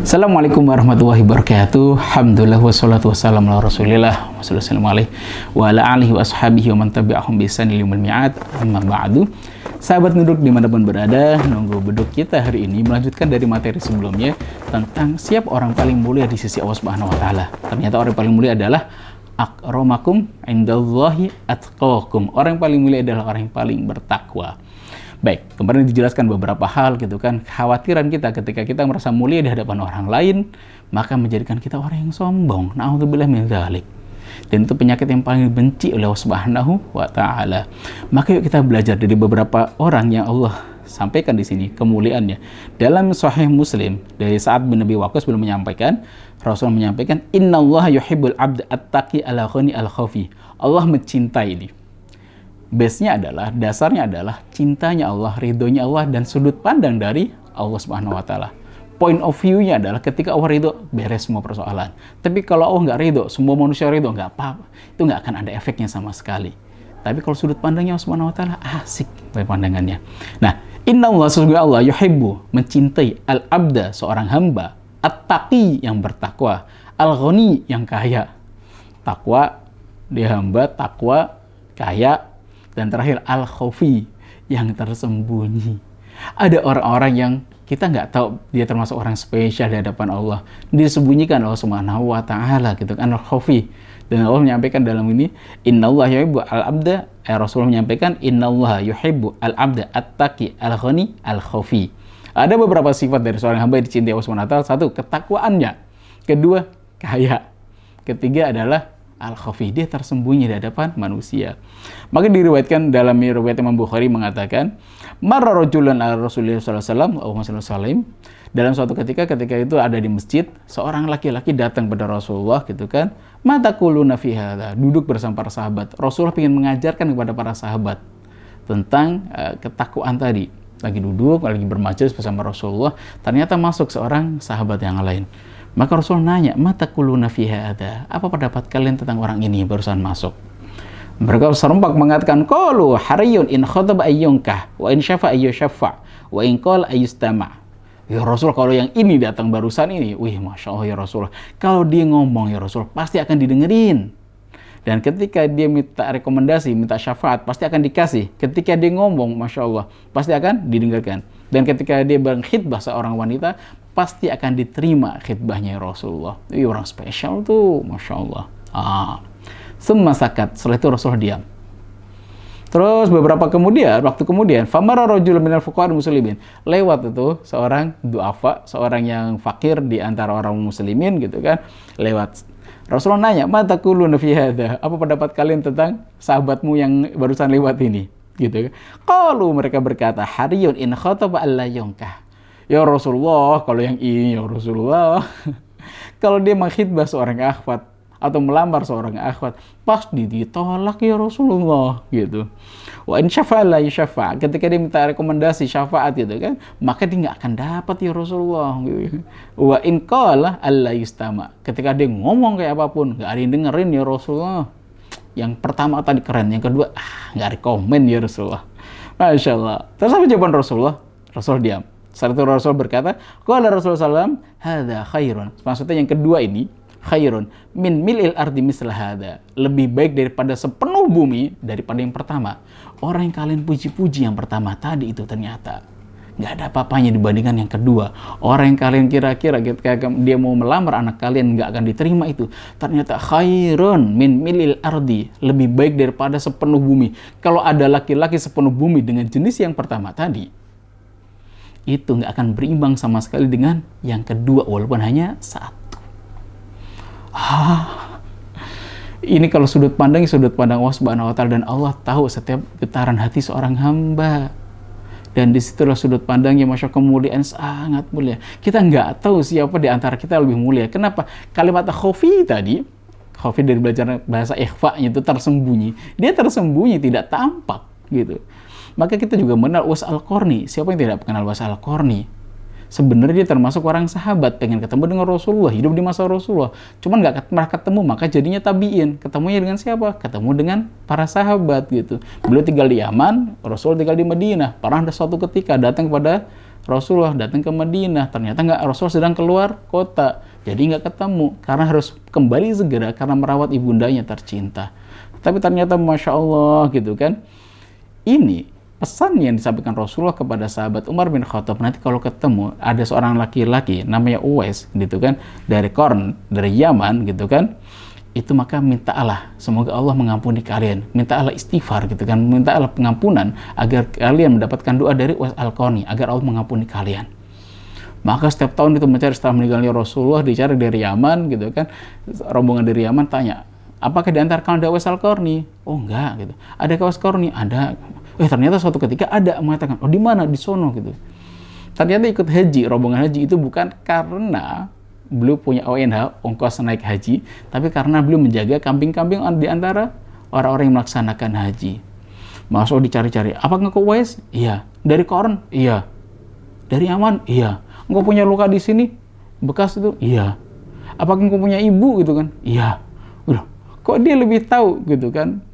Assalamualaikum warahmatullahi wabarakatuh. Alhamdulillah wassalatu wassalamu ala Rasulillah wa ala alihi wa ashabihi wa man tabi'ahum bi ihsan ila yaumil mi'ad. Amma ba'du. Sahabat Nuduk dimanapun berada, nunggu beduk kita hari ini melanjutkan dari materi sebelumnya tentang siapa orang paling mulia di sisi Allah Subhanahu wa taala. Ternyata orang paling mulia adalah akramakum indallahi atqakum. Orang yang paling mulia adalah orang yang paling bertakwa. Baik, kemarin dijelaskan beberapa hal gitu kan. Khawatiran kita ketika kita merasa mulia di hadapan orang lain, maka menjadikan kita orang yang sombong. Na'udzubillah min dzalik. Dan itu penyakit yang paling dibenci oleh Allah Subhanahu wa taala. Maka yuk kita belajar dari beberapa orang yang Allah sampaikan di sini kemuliaannya. Dalam Sahih Muslim dari Sa'ad bin Abi Waqqas belum menyampaikan, Rasul menyampaikan, "Innallaha yuhibbul 'abda at-taqi ala khani al-khafi." Allah mencintai ini. Base-nya adalah, dasarnya adalah cintanya Allah, ridhonya Allah, dan sudut pandang dari Allah Subhanahu wa taala. Point of view-nya adalah ketika Allah ridho, beres semua persoalan. Tapi kalau Allah nggak ridho, semua manusia ridho, nggak apa-apa. Itu nggak akan ada efeknya sama sekali. Tapi kalau sudut pandangnya Allah Subhanahu wa taala, asik pandangannya. Nah, inna Allah, sesungguhnya Allah, yuhibbu, mencintai, al-abda, seorang hamba, at-taqi, yang bertakwa, al-ghani, yang kaya. Takwa, dia hamba, takwa, kaya, dan terakhir al-khafi, yang tersembunyi. Ada orang-orang yang kita nggak tahu dia termasuk orang spesial di hadapan Allah, disembunyikan Allah Subhanahu wa taala gitu kan, al-khafi. Dan Allah menyampaikan dalam ini, innallaha yuhibbu al-abda, Rasulullah menyampaikan innallaha yuhibbu al-abda at-taqi al-ghani al-khafi. Ada beberapa sifat dari seorang hamba yang dicintai Allah Subhanahu wa taala. Satu, ketakwaannya. Kedua, kaya. Ketiga adalah al-khafi, dia tersembunyi di hadapan manusia. Maka diriwayatkan dalam riwayat Imam Bukhari mengatakan, marra rajulun ala Rasulullah sallallahu alaihi wasallam, dalam suatu ketika itu ada di masjid, seorang laki-laki datang pada Rasulullah gitu kan, mata quluna fi hadza, duduk bersama para sahabat. Rasulullah ingin mengajarkan kepada para sahabat tentang ketakwaan tadi. Lagi duduk, lagi bermajelis bersama Rasulullah, ternyata masuk seorang sahabat yang lain. Maka Rasul nanya, mata quluna fi hadza, apa pendapat kalian tentang orang ini yang barusan masuk? Mereka serempak mengatakan, qalu hariyun in khataba ayyunkah wa in syafa ayyushaffa wa in qala ayyustama. Ya Rasul, kalau yang ini datang barusan ini, wih Masya Allah ya Rasul, kalau dia ngomong ya Rasul, pasti akan didengerin. Dan ketika dia minta rekomendasi, minta syafaat, pasti akan dikasih. Ketika dia ngomong, Masya Allah, pasti akan didengarkan. Dan ketika dia berkhidbah seorang wanita, pasti akan diterima khidbahnya Rasulullah. Ini orang spesial tuh, Masya Allah. Semua sakat. Setelah itu Rasulullah diam. Terus beberapa waktu kemudian, famara rajulun minal fuqara muslimin. Lewat itu seorang duafa, seorang yang fakir di antara orang muslimin gitu kan, lewat. Rasulullah nanya, mata quluna fi hadza, apa pendapat kalian tentang sahabatmu yang barusan lewat ini? Gitu kan. Qalu, mereka berkata, hariyun in khataba alla yunkah. Ya Rasulullah, kalau yang ini ya Rasulullah, kalau dia mengkhidbah seorang akhwat atau melamar seorang akhwat, pasti ditolak ya Rasulullah gitu. Wa in syafa'a la yashafa', ketika dia minta rekomendasi syafaat gitu kan, maka dia nggak akan dapat ya Rasulullah gitu. Wa in qala alla yustama', ketika dia ngomong kayak apapun nggak ada yang dengerin ya Rasulullah. Yang pertama tadi keren, yang kedua nggak rekomen ya Rasulullah. Masya Allah. Terus apa jawaban Rasulullah? Rasul diam. Saat itu Rasul berkata, qala Rasulullah SAW, hadza khairun. Maksudnya yang kedua ini, khairun min mil'il ardi misla hadza. Lebih baik daripada sepenuh bumi daripada yang pertama. Orang yang kalian puji-puji yang pertama tadi itu ternyata nggak ada apa-apanya dibandingkan yang kedua. Orang yang kalian kira-kira ketika dia mau melamar anak kalian nggak akan diterima itu, ternyata khairun min mil'il ardi. Lebih baik daripada sepenuh bumi. Kalau ada laki-laki sepenuh bumi dengan jenis yang pertama tadi, itu nggak akan berimbang sama sekali dengan yang kedua, walaupun hanya satu. Ini kalau sudut pandang Allah Subhanahu wa taala, dan Allah tahu setiap getaran hati seorang hamba. Dan disitulah sudut pandangnya, Masya Allah, kemuliaan sangat mulia. Kita nggak tahu siapa di antara kita lebih mulia. Kenapa? Kalimat khafi tadi, khafi dari belajar bahasa ikhfa-nya itu tersembunyi. Dia tersembunyi, tidak tampak gitu. Maka kita juga mengenal Uwais Al-Qarni. Siapa yang tidak mengenal Uwais Al-Qarni? Sebenarnya dia termasuk orang sahabat, pengen ketemu dengan Rasulullah, hidup di masa Rasulullah. Cuman nggak pernah ketemu, maka jadinya tabiin. Ketemunya dengan siapa? Ketemu dengan para sahabat gitu. Beliau tinggal di Yaman, Rasul tinggal di Madinah. Pernah ada suatu ketika datang kepada Rasulullah datang ke Madinah, ternyata Rasulullah sedang keluar kota, jadi nggak ketemu karena harus kembali segera karena merawat ibundanya tercinta. Tapi ternyata Masya Allah gitu kan, ini pesan yang disampaikan Rasulullah kepada sahabat Umar bin Khattab, nanti kalau ketemu ada seorang laki-laki namanya Uwais gitu kan, dari Qarn, dari Yaman gitu kan, itu maka minta Allah, semoga Allah mengampuni kalian, minta Allah istighfar gitu kan, minta Allah pengampunan agar kalian mendapatkan doa dari Uwais Al-Qarni agar Allah mengampuni kalian. Maka setiap tahun itu mencari, setelah meninggalnya Rasulullah dicari dari Yaman gitu kan, rombongan dari Yaman tanya, apakah di antara kalian ada Uwais Al-Qarni? Oh enggak gitu. Ada Uwais Al-Qarni? Ada. Ternyata suatu ketika ada, mengatakan, oh di mana? Di sono gitu. Ternyata ikut haji, rombongan haji itu bukan karena beliau punya ONH, ongkos naik haji, tapi karena beliau menjaga kambing-kambing di antara orang-orang yang melaksanakan haji. Masuk dicari-cari, apakah engkau Uwais? Iya. Dari Qarn? Iya. Dari Yaman? Iya. Engkau punya luka di sini? Bekas itu? Iya. Apakah engkau punya ibu gitu kan? Iya. Udah, kok dia lebih tahu gitu kan?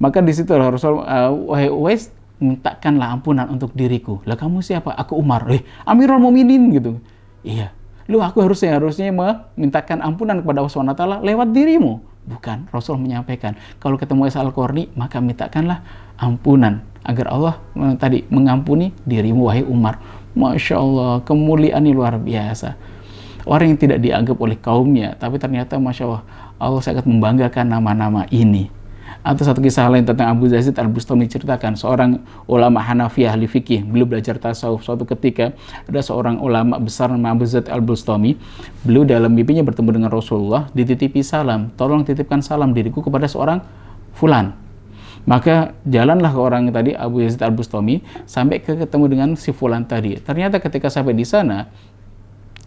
Maka di situ Rasulullah, wahai Uwais, mintakanlah ampunan untuk diriku. Lah kamu siapa? Aku Umar. Amirul Mukminin gitu. Iya. Lu aku harusnya memintakan ampunan kepada Allah SWT lewat dirimu. Bukan, Rasul menyampaikan, kalau ketemu Uwais Al-Qarni, maka mintakanlah ampunan agar Allah tadi mengampuni dirimu, wahai Umar. Masya Allah, kemuliaan luar biasa. Orang yang tidak dianggap oleh kaumnya, tapi ternyata Masya Allah, Allah sangat membanggakan nama-nama ini. Atau satu kisah lain tentang Abu Yazid Al-Bustami ceritakan, seorang ulama Hanafi ahli fikih, beliau belajar tasawuf. Suatu ketika ada seorang ulama besar nama Abu Yazid Al-Bustami, beliau dalam mimpinya bertemu dengan Rasulullah, dititipi salam, tolong titipkan salam diriku kepada seorang fulan. Maka jalanlah ke orang tadi, Abu Yazid Al-Bustami, sampai ketemu dengan si fulan tadi. Ternyata ketika sampai di sana,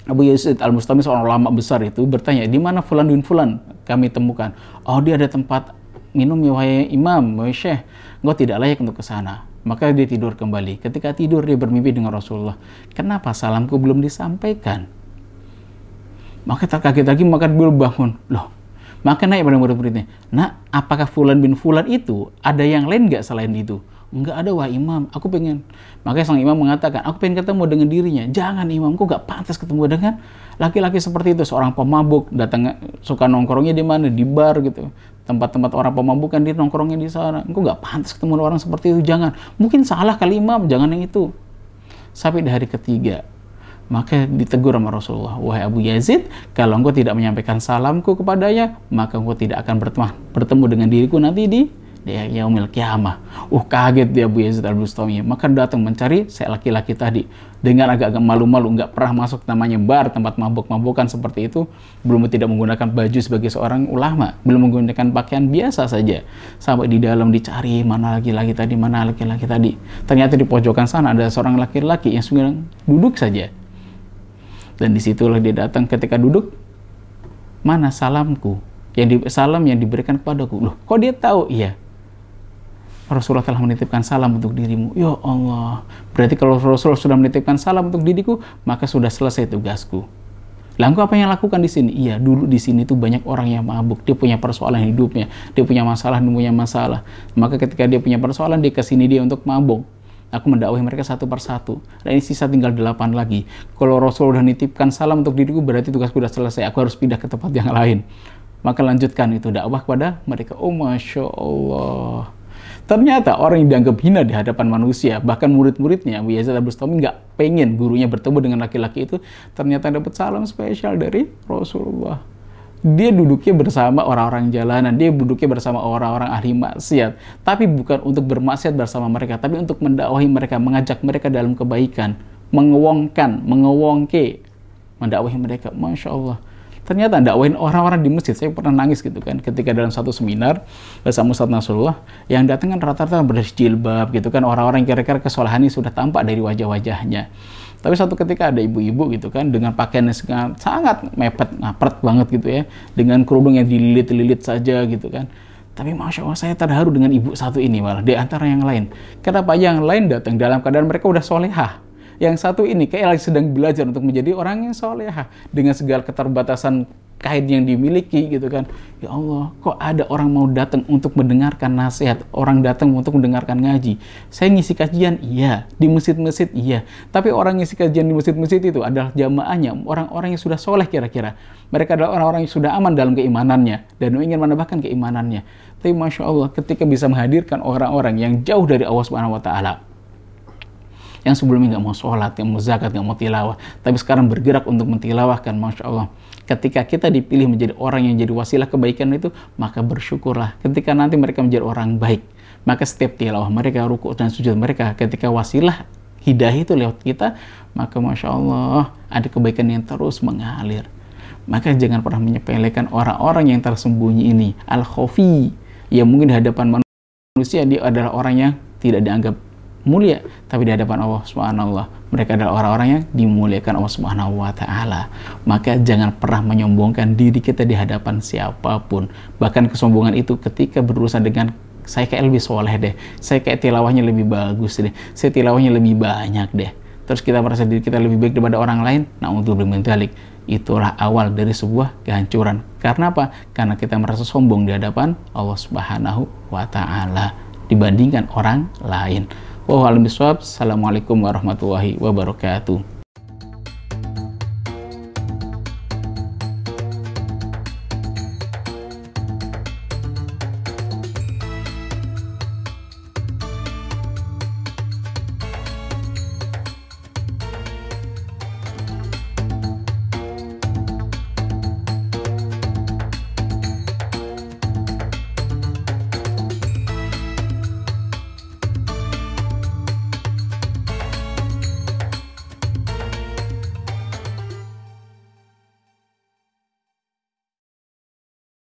Abu Yazid Al-Bustami, seorang ulama besar itu, bertanya, di mana fulan bin fulan kami temukan? Oh, dia ada tempat minum ya wahai imam, wahai syekh, engkau tidak layak untuk ke sana. Maka dia tidur kembali. Ketika tidur dia bermimpi dengan Rasulullah. Kenapa salamku belum disampaikan? Maka terkaget lagi, maka beliau bangun. Loh, maka naik pada murid-muridnya. Nah, apakah fulan bin fulan itu ada yang lain nggak selain itu? Enggak ada, wah imam, aku pengen. Makanya sang imam mengatakan, aku pengen ketemu dengan dirinya. Jangan imam, kok nggak pantas ketemu dengan laki-laki seperti itu, seorang pemabuk, datang suka nongkrongnya di mana, di bar gitu. Tempat-tempat orang pemabukan dia nongkrongnya di sana. Engkau nggak pantas ketemu orang seperti itu, jangan. Mungkin salah kali imam, jangan yang itu. Sampai di hari ketiga, maka ditegur sama Rasulullah, wahai Abu Yazid, kalau engkau tidak menyampaikan salamku kepadanya, maka engkau tidak akan bertemu dengan diriku nanti di yaumil kiamah. Kaget dia Abu Yazid Al-Bustami, maka datang mencari si laki-laki tadi dengan agak-agak malu-malu, nggak pernah masuk namanya bar, tempat mabuk-mabukan seperti itu, belum tidak menggunakan baju sebagai seorang ulama, belum menggunakan pakaian biasa saja. Sampai di dalam dicari mana laki-laki tadi, mana laki-laki tadi. Ternyata di pojokan sana ada seorang laki-laki yang sedang duduk saja. Dan disitulah dia datang, ketika duduk, mana salamku? Salam yang diberikan kepadaku. Loh, kok dia tahu? Iya, Rasulullah telah menitipkan salam untuk dirimu. Ya Allah, berarti kalau Rasulullah sudah menitipkan salam untuk diriku, maka sudah selesai tugasku. Lalu apa yang lakukan di sini? Iya, dulu di sini tuh banyak orang yang mabuk, dia punya persoalan hidupnya, dia punya masalah, dia punya masalah. Maka ketika dia punya persoalan, dia kesini dia untuk mabuk. Aku mendakwahi mereka satu persatu. Dan ini sisa tinggal 8 lagi. Kalau Rasul sudah nitipkan salam untuk diriku, berarti tugasku sudah selesai. Aku harus pindah ke tempat yang lain. Maka lanjutkan itu dakwah kepada mereka. Oh Masya Allah. Ternyata orang yang dianggap hina di hadapan manusia, bahkan murid-muridnya, Abu Yazid Al-Bustami nggak pengen gurunya bertemu dengan laki-laki itu, ternyata dapat salam spesial dari Rasulullah. Dia duduknya bersama orang-orang jalanan, dia duduknya bersama orang-orang ahli maksiat, tapi bukan untuk bermaksiat bersama mereka, tapi untuk mendakwahi mereka, mengajak mereka dalam kebaikan, mengewongke, mendakwahi mereka. Masya Allah. Ternyata dakwahin orang-orang di masjid. Saya pernah nangis gitu kan, ketika dalam satu seminar bersama Ustaz Nasrullah, yang datang kan rata-rata berjilbab gitu kan, orang-orang kira-kira kesalahan ini sudah tampak dari wajah-wajahnya. Tapi satu ketika ada ibu-ibu gitu kan, dengan pakaian yang sangat mepet, ngapret banget gitu ya, dengan kerudung yang dililit-lilit saja gitu kan. Tapi Masya Allah, saya terharu dengan ibu satu ini malah, di antara yang lain. Kenapa? Yang lain datang dalam keadaan mereka udah solehah. Yang satu ini kayak lagi sedang belajar untuk menjadi orang yang solehah. Dengan segala keterbatasan kain yang dimiliki gitu kan. Ya Allah, kok ada orang mau datang untuk mendengarkan nasihat, orang datang untuk mendengarkan ngaji. Saya ngisi kajian, iya. Di masjid-masjid, iya. Tapi orang ngisi kajian di masjid-masjid itu adalah jamaahnya, orang-orang yang sudah soleh kira-kira. Mereka adalah orang-orang yang sudah aman dalam keimanannya dan ingin menambahkan keimanannya. Tapi Masya Allah, ketika bisa menghadirkan orang-orang yang jauh dari Allah Subhanahu wa Ta'ala, yang sebelumnya nggak mau sholat, yang mau zakat, nggak mau tilawah, tapi sekarang bergerak untuk mentilawahkan, Masya Allah. Ketika kita dipilih menjadi orang yang jadi wasilah kebaikan itu, maka bersyukurlah. Ketika nanti mereka menjadi orang baik, maka setiap tilawah mereka, ruku dan sujud mereka, ketika wasilah hidayah itu lewat kita, maka Masya Allah ada kebaikan yang terus mengalir. Maka jangan pernah menyepelekan orang-orang yang tersembunyi ini. Al-Khofi, yang mungkin di hadapan manusia dia adalah orang yang tidak dianggap mulia, tapi di hadapan Allah Subhanahu wa Ta'ala mereka adalah orang-orang yang dimuliakan Allah Subhanahu wa Ta'ala. Maka jangan pernah menyombongkan diri kita di hadapan siapapun. Bahkan kesombongan itu ketika berurusan dengan saya kayak lebih soleh deh, saya kayak tilawahnya lebih bagus deh, saya tilawahnya lebih banyak deh, terus kita merasa diri kita lebih baik daripada orang lain. Na'udzubillah min dzalik. Itulah awal dari sebuah kehancuran. Karena apa? Karena kita merasa sombong di hadapan Allah Subhanahu wa Ta'ala dibandingkan orang lain. Assalamualaikum warahmatullahi wabarakatuh.